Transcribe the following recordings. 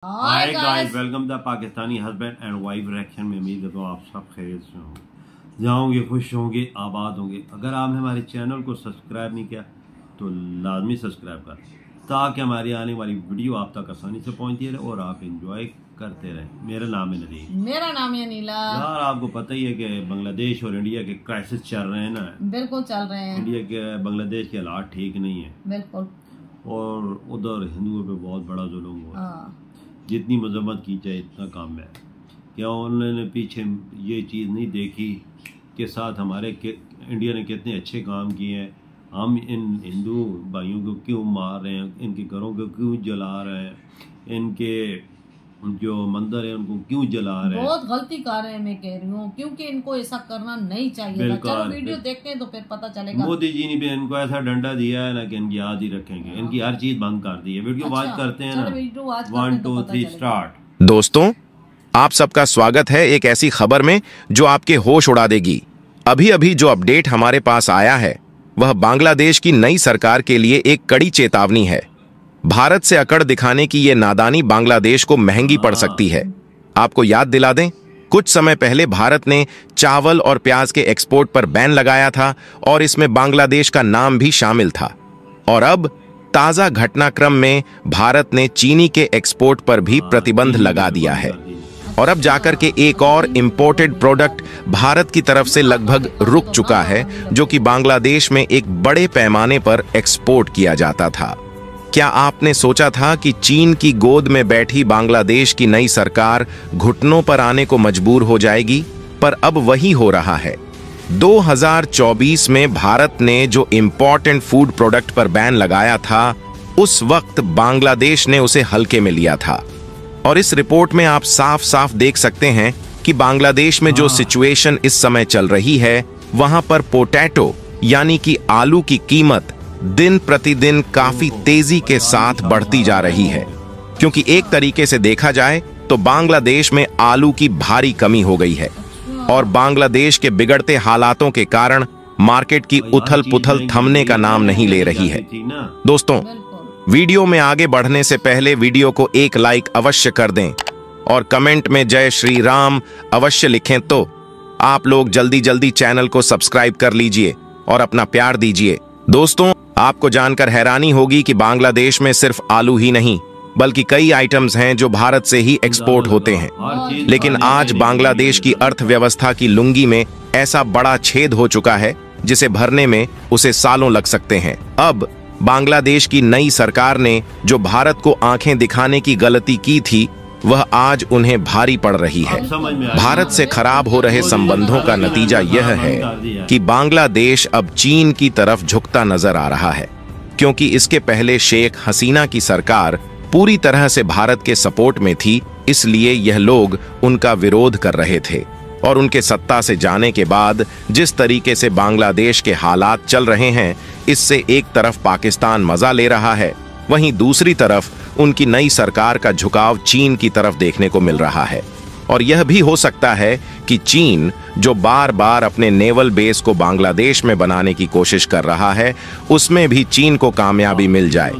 Hi guys, welcome the Pakistani husband and wife reaction में। उम्मीद करता हूँ आप सब खैरियत से होंगे, जाओगे, खुश होंगे, आबाद होंगे। अगर आपने हमारे चैनल को सब्सक्राइब नहीं किया तो लाजमी सब्सक्राइब करें ताकि हमारी आने वाली वीडियो आप तक आसानी से पहुंचती रहे और आप एंजॉय करते रहें। मेरा नाम है नदीम। मेरा नाम है नीला। यार आपको पता ही है कि बांग्लादेश और इंडिया के क्राइसिस चल रहे हैं ना। बिल्कुल चल रहे हैं। इंडिया के बांग्लादेश के हालात ठीक नहीं है। बिल्कुल। और उधर हिंदुओं पे बहुत बड़ा जुल्म हुआ है। जितनी मजम्मत की जाए इतना कम है। क्या उन्होंने पीछे ये चीज़ नहीं देखी कि साथ हमारे इंडिया ने कितने अच्छे काम किए हैं। हम इन हिंदू भाइयों को क्यों मार रहे हैं, इनके घरों को क्यों जला रहे हैं, इनके जो मंदिर है उनको क्यों जला रहे हैं। बहुत गलती कर रहे हैं, मैं कह रही हूँ, क्योंकि इनको ऐसा करना नहीं चाहिए था। चलो वीडियो देखते हैं तो फिर पता चलेगा। मोदी जी ने भी इनको ऐसा डंडा दिया है ना कि इनकी याद ही रखेंगे। इनकी हर चीज बंद कर दी है। वीडियो वॉच करते हैं ना। 1 2 3 स्टार्ट। दोस्तों, आप सबका स्वागत है एक ऐसी खबर में जो आपके होश उड़ा देगी। अभी अभी जो अपडेट हमारे पास आया है वह बांग्लादेश की नई सरकार के लिए एक कड़ी चेतावनी है। भारत से अकड़ दिखाने की ये नादानी बांग्लादेश को महंगी पड़ सकती है। आपको याद दिला दें, कुछ समय पहले भारत ने चावल और प्याज के एक्सपोर्ट पर बैन लगाया था और इसमें बांग्लादेश का नाम भी शामिल था। और अब ताजा घटनाक्रम में भारत ने चीनी के एक्सपोर्ट पर भी प्रतिबंध लगा दिया है। और अब जाकर के एक और इंपोर्टेड प्रोडक्ट भारत की तरफ से लगभग रुक चुका है, जो कि बांग्लादेश में एक बड़े पैमाने पर एक्सपोर्ट किया जाता था। क्या आपने सोचा था कि चीन की गोद में बैठी बांग्लादेश की नई सरकार घुटनों पर आने को मजबूर हो जाएगी? पर अब वही हो रहा है। 2024 में भारत ने जो इंपॉर्टेंट फूड प्रोडक्ट पर बैन लगाया था, उस वक्त बांग्लादेश ने उसे हल्के में लिया था। और इस रिपोर्ट में आप साफ साफ देख सकते हैं कि बांग्लादेश में जो सिचुएशन इस समय चल रही है, वहां पर पोटैटो यानी कि आलू की कीमत दिन प्रतिदिन काफी तेजी के साथ बढ़ती जा रही है। क्योंकि एक तरीके से देखा जाए तो बांग्लादेश में आलू की भारी कमी हो गई है और बांग्लादेश के बिगड़ते हालातों के कारण मार्केट की उथल पुथल थमने का नाम नहीं ले रही है। दोस्तों, वीडियो में आगे बढ़ने से पहले वीडियो को एक लाइक अवश्य कर दें और कमेंट में जय श्री राम अवश्य लिखें। तो आप लोग जल्दी जल्दी चैनल को सब्सक्राइब कर लीजिए और अपना प्यार दीजिए। दोस्तों, आपको जानकर हैरानी होगी कि बांग्लादेश में सिर्फ आलू ही नहीं बल्कि कई आइटम्स हैं जो भारत से ही एक्सपोर्ट होते हैं। लेकिन आज बांग्लादेश की अर्थव्यवस्था की लुंगी में ऐसा बड़ा छेद हो चुका है जिसे भरने में उसे सालों लग सकते हैं। अब बांग्लादेश की नई सरकार ने जो भारत को आंखें दिखाने की गलती की थी, वह आज उन्हें भारी पड़ रही है। भारत से खराब हो रहे संबंधों का नतीजा यह है कि बांग्लादेश अब चीन की तरफ झुकता नजर आ रहा है। क्योंकि इसके पहले शेख हसीना की सरकार पूरी तरह से भारत के सपोर्ट में थी, इसलिए यह लोग उनका विरोध कर रहे थे। और उनके सत्ता से जाने के बाद जिस तरीके से बांग्लादेश के हालात चल रहे हैं, इससे एक तरफ पाकिस्तान मजा ले रहा है, वहीं दूसरी तरफ उनकी नई सरकार का झुकाव चीन की तरफ देखने को मिल रहा है। और यह भी हो सकता है कि चीन, जो बार बार अपने नेवल बेस को बांग्लादेश में बनाने की कोशिश कर रहा है, उसमें भी चीन को कामयाबी मिल जाए।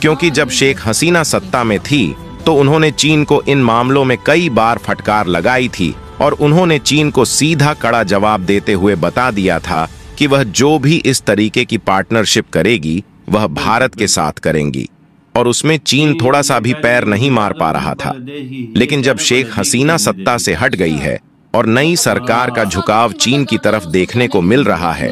क्योंकि जब शेख हसीना सत्ता में थी तो उन्होंने चीन को इन मामलों में कई बार फटकार लगाई थी और उन्होंने चीन को सीधा कड़ा जवाब देते हुए बता दिया था कि वह जो भी इस तरीके की पार्टनरशिप करेगी वह भारत के साथ करेंगी। और उसमें चीन थोड़ा सा भी पैर नहीं मार पा रहा था। लेकिन जब शेख हसीना सत्ता से हट गई है और नई सरकार का झुकाव चीन की तरफ देखने को मिल रहा है,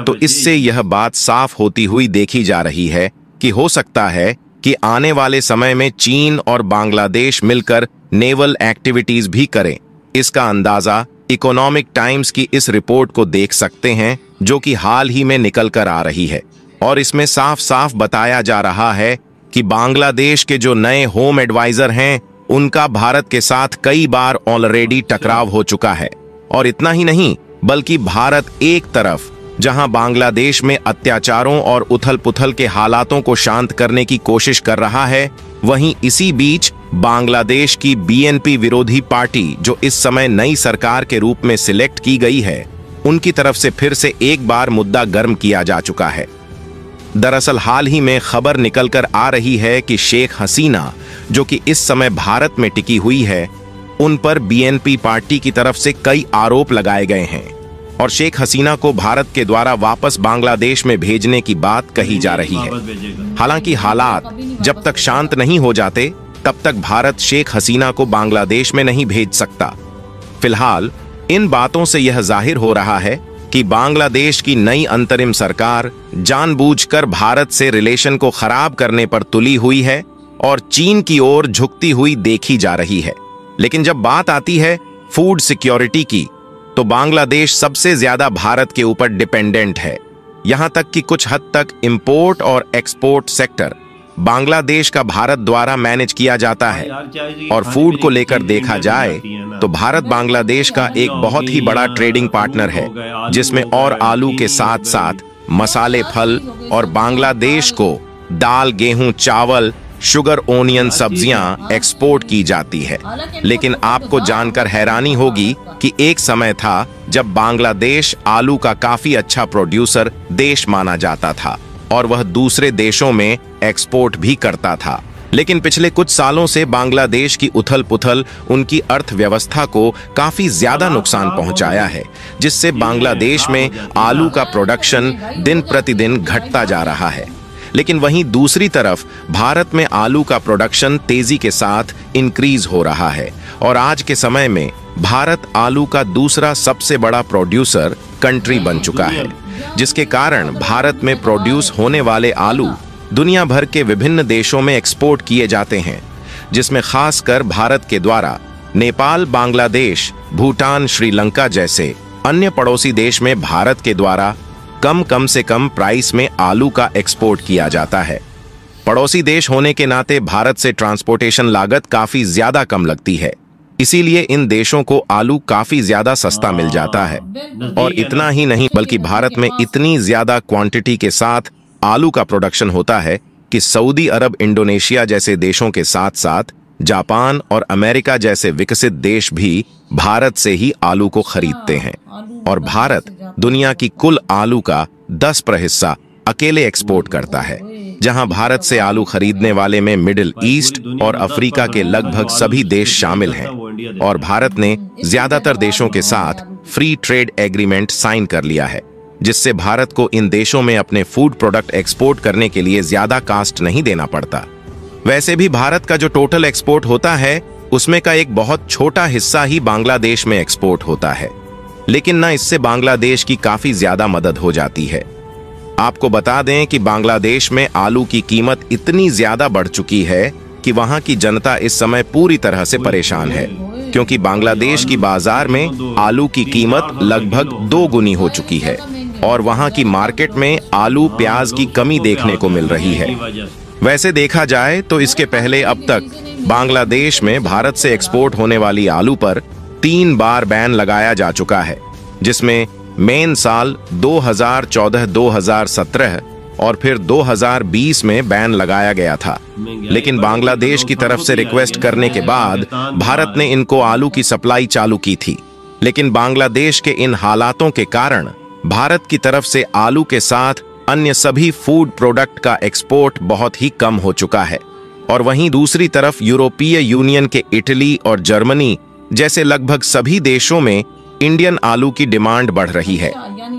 तो इससे यह बात साफ होती हुई देखी जा रही है कि हो सकता है कि आने वाले समय में चीन और बांग्लादेश मिलकर नेवल एक्टिविटीज भी करें। इसका अंदाजा इकोनॉमिक टाइम्स की इस रिपोर्ट को देख सकते हैं, जो कि हाल ही में निकल कर आ रही है। और इसमें साफ साफ बताया जा रहा है कि बांग्लादेश के जो नए होम एडवाइजर हैं, उनका भारत के साथ कई बार ऑलरेडी टकराव हो चुका है। और इतना ही नहीं, बल्कि भारत एक तरफ जहां बांग्लादेश में अत्याचारों और उथल पुथल के हालातों को शांत करने की कोशिश कर रहा है, वहीं इसी बीच बांग्लादेश की बीएनपी विरोधी पार्टी, जो इस समय नई सरकार के रूप में सिलेक्ट की गई है, उनकी तरफ से फिर से एक बार मुद्दा गर्म किया जा चुका है। दरअसल हाल ही में खबर निकलकर आ रही है कि शेख हसीना, जो कि इस समय भारत में टिकी हुई है, उन पर बीएनपी पार्टी की तरफ से कई आरोप लगाए गए हैं और शेख हसीना को भारत के द्वारा वापस बांग्लादेश में भेजने की बात कही जा रही है। हालांकि हालात जब तक शांत नहीं हो जाते तब तक भारत शेख हसीना को बांग्लादेश में नहीं भेज सकता। फिलहाल इन बातों से यह जाहिर हो रहा है कि बांग्लादेश की नई अंतरिम सरकार जानबूझकर भारत से रिलेशन को खराब करने पर तुली हुई है और चीन की ओर झुकती हुई देखी जा रही है। लेकिन जब बात आती है फूड सिक्योरिटी की, तो बांग्लादेश सबसे ज्यादा भारत के ऊपर डिपेंडेंट है। यहां तक कि कुछ हद तक इंपोर्ट और एक्सपोर्ट सेक्टर बांग्लादेश का भारत द्वारा मैनेज किया जाता है। और फूड को लेकर देखा जाए तो भारत बांग्लादेश का एक बहुत ही बड़ा ट्रेडिंग पार्टनर है, जिसमें और आलू के साथ साथ मसाले, फल और बांग्लादेश को दाल, गेहूं, चावल, शुगर, ओनियन, सब्जियां एक्सपोर्ट की जाती है। लेकिन आपको जानकर हैरानी होगी कि एक समय था जब बांग्लादेश आलू का काफी अच्छा प्रोड्यूसर देश माना जाता था और वह दूसरे देशों में एक्सपोर्ट भी करता था। लेकिन पिछले कुछ सालों से बांग्लादेश की उथल पुथल उनकी अर्थव्यवस्था को काफी ज्यादा नुकसान पहुंचाया है, जिससे बांग्लादेश में आलू का प्रोडक्शन दिन प्रतिदिन घटता जा रहा है। लेकिन वहीं दूसरी तरफ भारत में आलू का प्रोडक्शन तेजी के साथ इंक्रीज हो रहा है और आज के समय में भारत आलू का दूसरा सबसे बड़ा प्रोड्यूसर कंट्री बन चुका है, जिसके कारण भारत में प्रोड्यूस होने वाले आलू दुनिया भर के विभिन्न देशों में एक्सपोर्ट किए जाते हैं, जिसमें खासकर भारत के द्वारा नेपाल, बांग्लादेश, भूटान, श्रीलंका जैसे अन्य पड़ोसी देश में भारत के द्वारा कम से कम प्राइस में आलू का एक्सपोर्ट किया जाता है। पड़ोसी देश होने के नाते भारत से ट्रांसपोर्टेशन लागत काफी ज्यादा कम लगती है, इसीलिए इन देशों को आलू काफी ज्यादा सस्ता मिल जाता है। और इतना ही नहीं बल्कि भारत में इतनी ज्यादा क्वांटिटी के साथ आलू का प्रोडक्शन होता है कि सऊदी अरब, इंडोनेशिया जैसे देशों के साथ साथ जापान और अमेरिका जैसे विकसित देश भी भारत से ही आलू को खरीदते हैं। और भारत दुनिया की कुल आलू का 10% हिस्सा अकेले एक्सपोर्ट करता है, जहां भारत से आलू खरीदने वाले में मिडिल ईस्ट और अफ्रीका के लगभग सभी देश शामिल हैं। और भारत ने ज्यादातर देशों के साथ फ्री ट्रेड एग्रीमेंट साइन कर लिया है, जिससे भारत को इन देशों में अपने फूड प्रोडक्ट एक्सपोर्ट करने के लिए ज्यादा कास्ट नहीं देना पड़ता। वैसे भी भारत का जो टोटल एक्सपोर्ट होता है उसमें का एक बहुत छोटा हिस्सा ही बांग्लादेश में एक्सपोर्ट होता है, लेकिन ना इससे बांग्लादेश की काफी ज्यादा मदद हो जाती है। आपको बता दें कि बांग्लादेश में आलू की कीमत इतनी ज्यादा बढ़ चुकी है कि वहां की जनता इस समय पूरी तरह से परेशान है, क्योंकि बांग्लादेश की बाजार में आलू की कीमत लगभग 2 गुनी हो चुकी है और वहां की मार्केट में आलू, प्याज की कमी देखने को मिल रही है। वैसे देखा जाए तो इसके पहले अब तक बांग्लादेश में भारत से एक्सपोर्ट होने वाली आलू पर 3 बार बैन लगाया जा चुका है, जिसमें मेन साल 2014, 2017 और फिर 2020 में बैन लगाया गया था। लेकिन बांग्लादेश की तरफ से रिक्वेस्ट करने के बाद भारत ने इनको आलू की सप्लाई चालू की थी। लेकिन बांग्लादेश के इन हालातों के कारण भारत की तरफ से आलू के साथ अन्य सभी फूड प्रोडक्ट का एक्सपोर्ट बहुत ही कम हो चुका है। और वहीं दूसरी तरफ यूरोपीय यूनियन के इटली और जर्मनी जैसे लगभग सभी देशों में इंडियन आलू की डिमांड बढ़ रही है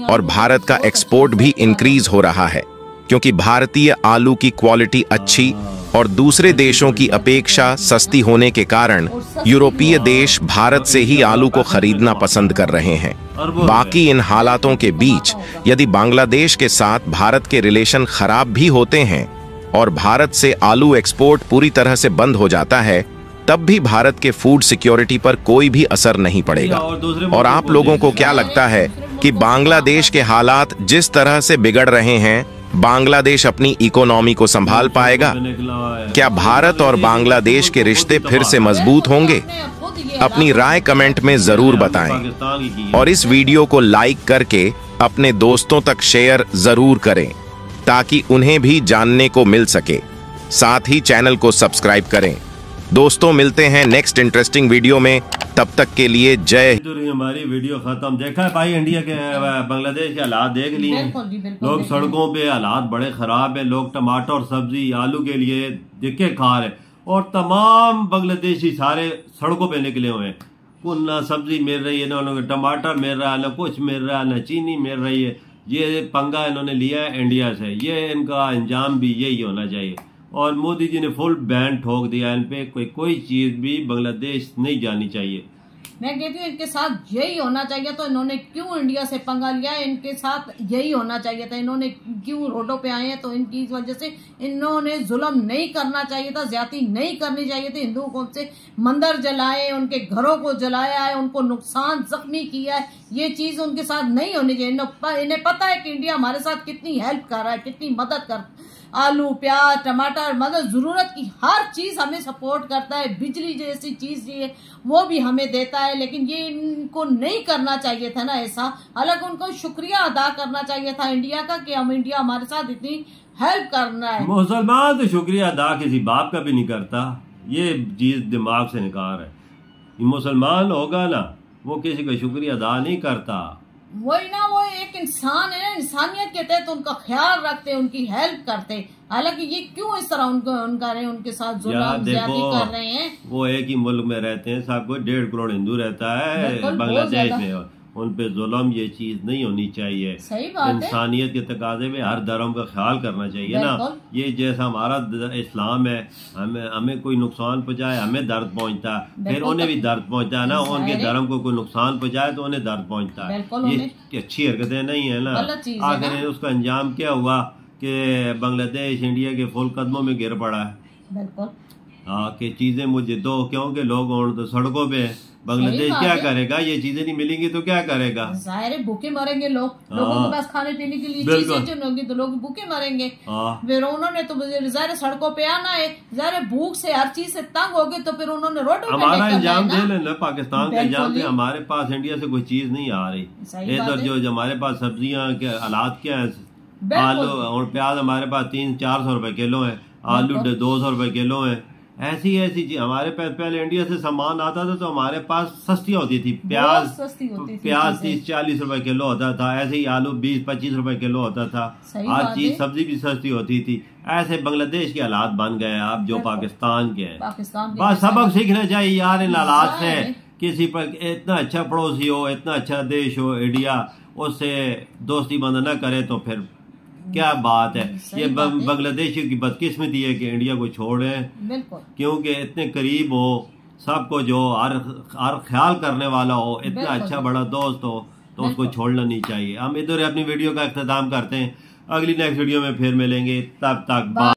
और भारत का एक्सपोर्ट भी इंक्रीज हो रहा है, क्योंकि भारतीय आलू की क्वालिटी अच्छी और दूसरे देशों की अपेक्षा सस्ती होने के कारण यूरोपीय देश भारत से ही आलू को खरीदना पसंद कर रहे हैं। बाकी इन हालातों के बीच यदि बांग्लादेश के साथ भारत के रिलेशन खराब भी होते हैं और भारत से आलू एक्सपोर्ट पूरी तरह से बंद हो जाता है, तब भी भारत के फूड सिक्योरिटी पर कोई भी असर नहीं पड़ेगा। और आप लोगों को क्या लगता है कि बांग्लादेश के हालात जिस तरह से बिगड़ रहे हैं, बांग्लादेश अपनी इकोनॉमी को संभाल पाएगा? क्या भारत और बांग्लादेश के रिश्ते फिर से मजबूत होंगे? अपनी राय कमेंट में जरूर बताएं और इस वीडियो को लाइक करके अपने दोस्तों तक शेयर जरूर करें, ताकि उन्हें भी जानने को मिल सके। साथ ही चैनल को सब्सक्राइब करें। दोस्तों, मिलते हैं नेक्स्ट इंटरेस्टिंग वीडियो में, तब तक के लिए जय। हमारी वीडियो खत्म। देखा है भाई, इंडिया के बांग्लादेश के हालात देख लिए। लोग सड़कों पे हालात बड़े खराब है। लोग टमाटर और सब्जी, आलू के लिए दिक्कत खा रहे, और तमाम बांग्लादेशी सारे सड़कों पे निकले हुए हैं। ना सब्जी मिल रही है, ना उन्होंने टमाटर मिल रहा है, ना कुछ मिल रहा है, ना चीनी मिल रही है। ये पंगा इन्होंने लिया है इंडिया से, ये इनका अंजाम भी यही होना चाहिए। और मोदी जी ने फुल बैन ठोक दिया इन पे, कोई चीज भी बांग्लादेश नहीं जानी चाहिए। मैं कहती हूँ इनके साथ यही होना चाहिए, तो इन्होंने क्यों इंडिया से पंगा लिया? इनके साथ यही होना चाहिए था। इन्होंने क्यों रोडों पे आए हैं? तो इनकी वजह से इन्होंने जुल्म नहीं करना चाहिए था, ज्यादती नहीं करनी चाहिए थी। हिंदुओं को से मंदिर जलाए, उनके घरों को जलाया है, उनको नुकसान जख्मी किया है, ये चीज उनके साथ नहीं होनी चाहिए। इन्हें पता है कि इंडिया हमारे साथ कितनी हेल्प कर रहा है, कितनी मदद कर, आलू प्याज टमाटर मतलब जरूरत की हर चीज हमें सपोर्ट करता है। बिजली जैसी चीज ये वो भी हमें देता है, लेकिन ये इनको नहीं करना चाहिए था ना ऐसा। हालांकि उनको शुक्रिया अदा करना चाहिए था इंडिया का कि हम इंडिया हमारे साथ इतनी हेल्प करना है। मुसलमान तो शुक्रिया अदा किसी बाप का भी नहीं करता, ये चीज दिमाग से निकाल है। मुसलमान होगा ना वो किसी का शुक्रिया अदा नहीं करता। वही ना, वो एक इंसान है, इंसानियत के तहत उनका ख्याल रखते, उनकी हेल्प करते। हालांकि ये क्यों इस तरह उनके साथ जुल्म ज्यादती कर रहे हैं? वो एक ही मुल्क में रहते हैं, सब कोई 1.5 करोड़ हिंदू रहता है बांग्लादेश में, उन पे जुल्म ये चीज नहीं होनी चाहिए। सही बात है। इंसानियत के तकाजे में हर धर्म का ख्याल करना चाहिए ना। ये जैसा हमारा इस्लाम है, हमें कोई नुकसान पहुंचाए हमें दर्द पहुंचता है, फिर उन्हें भी दर्द पहुंचता है ना। उनके धर्म को कोई नुकसान पहुंचाए तो उन्हें दर्द पहुंचता है। ये अच्छी हरकतें नहीं है ना। आखिर उसका अंजाम क्या हुआ कि बांग्लादेश इंडिया के फुल कदमों में गिर पड़ा है। बिल्कुल हाँ कि चीजें मुझे दो, क्योंकि लोग तो सड़कों पे बांग्लादेश क्या करेगा? ये चीजें नहीं मिलेंगी तो क्या करेगा? जाहिर है भूखे मरेंगे लोग, लोगों के पास खाने पीने के लिए चीजें जो होंगी तो लोग भूखे मरेंगे। फिर उन्होंने तो जाहिर सड़कों पे आना है, जाहिर भूख से हर चीज से तंग हो गए तो फिर उन्होंने रोडों पे हमारा इंजाम दे लेना, पाकिस्तान का इंजाम दे। हमारे पास इंडिया से कोई चीज नहीं आ रही इधर। जो हमारे पास सब्जियां के हालात क्या है, आलू और प्याज हमारे पास 300-400 रुपए किलो है, आलू 200 रुपए किलो है। ऐसी चीज हमारे पास पहले इंडिया से सामान आता था तो हमारे पास सस्ती होती थी, प्याज 30-40 रुपए किलो होता था। ऐसे ही आलू 20-25 रुपए किलो होता था। हर चीज सब्जी भी सस्ती होती थी। ऐसे बांग्लादेश के हालात बन गए अब जो पाकिस्तान के हैं। बस सबक सीखना चाहिए यार इन हालात से। किसी पर इतना अच्छा पड़ोसी हो, इतना अच्छा देश हो इंडिया, उससे दोस्ती बंद न करे तो फिर क्या बात है। ये बांग्लादेशी की बदकिस्मती है कि इंडिया को छोड़े, क्योंकि इतने करीब हो सबको, जो हर ख्याल करने वाला हो, इतना अच्छा बड़ा दोस्त हो, तो उसको छोड़ना नहीं चाहिए। हम इधर अपनी वीडियो का इख्तिताम करते हैं, अगली नेक्स्ट वीडियो में फिर मिलेंगे, तब तक बाय।